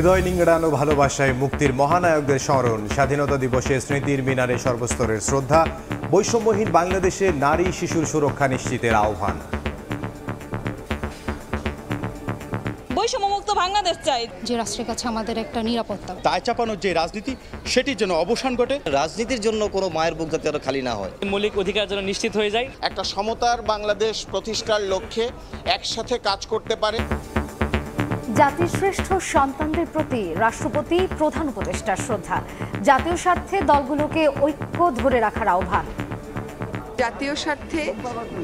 হৃদয় নিংড়ানো ভালোবাসায় মুক্তির মহানায়কদের স্মরণ, স্বাধীনতা দিবসে স্মৃতির মিনারে সর্বস্তরের শ্রদ্ধা, বৈষম্যহীন বাংলাদেশে নারী শিশুর সুরক্ষা নিশ্চিতের আহ্বান। বৈষম্যমুক্ত বাংলাদেশ চাই, যে রাষ্ট্রের কাছে আমাদের একটা নিরাপত্তা। দায় চাপানোর যে রাজনীতি, সেটির জন্য অবসান ঘটে। রাজনীতির জন্য কোনো মায়ের বুক যাতে আরো খালি না হয়, মৌলিক অধিকার যেন নিশ্চিত হয়ে যায়। একটা সমতার বাংলাদেশ প্রতিষ্ঠার লক্ষ্যে একসাথে কাজ করতে পারে। জাতির শ্রেষ্ঠ সন্তানদের প্রতি রাষ্ট্রপতি প্রধান উপদেষ্টার শ্রদ্ধা, জাতীয় স্বার্থে দলগুলোকে ঐক্য ধরে রাখার আহ্বান। জাতীয় স্বার্থে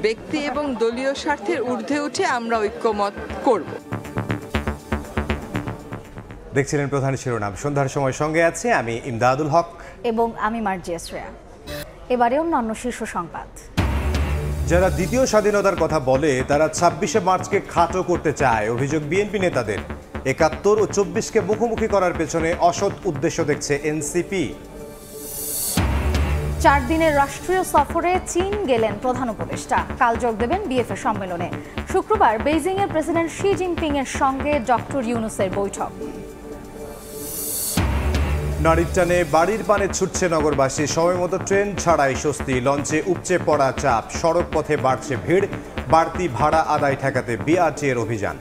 ব্যক্তি এবং দলীয় স্বার্থের ঊর্ধ্বে উঠে আমরা ঐক্যমত করব। দেখছিলেন প্রধান শিরোনাম। সন্ধ্যার সময় সঙ্গে আছে আমি ইমদাদুল হক এবং আমি মার্জিয়া শ্রেয়া। এবারে অন্যান্য শীর্ষ সংবাদ। যারা দ্বিতীয় স্বাধীনতার কথা বলে তারা ২৬শে মার্চকে খাটো করতে চায়, অভিযোগ বিএনপি নেতাদের। ৭১ ও ২৪কে মুখোমুখি করার পেছনে অসৎ উদ্দেশ্য দেখছে এনসিপি। ৪ দিনের রাষ্ট্রীয় সফরে চীন গেলেন প্রধান উপদেষ্টা, কাল যোগ দেবেন বিএফএ সম্মেলনে। শুক্রবার বেইজিংয়ে প্রেসিডেন্ট শি জিনপিং এর সঙ্গে ডক্টর ইউনূসের বৈঠক। নারীর টানে বাড়ির পানে ছুটছে নগরবাসী, সময়মতো ট্রেন ছাড়াই স্বস্তি, লঞ্চে উপচে পড়া চাপ, সড়ক পথে বাড়ছে ভিড়, বাড়তি ভাড়া আদায় ঠেকাতে বিআরটিএর অভিযান।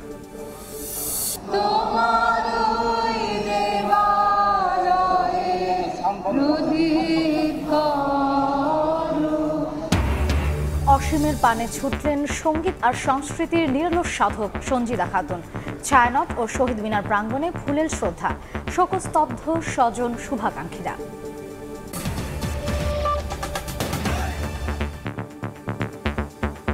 অসীমের পানে ছুটলেন সঙ্গীত আর সংস্কৃতির নিরলস সাধক সঞ্জিদা খাতুন। ছায়ানট ও শহীদ মিনার প্রাঙ্গণে ফুলেল শ্রদ্ধা, শোকস্তব্ধ স্বজন শুভাকাঙ্ক্ষীরা।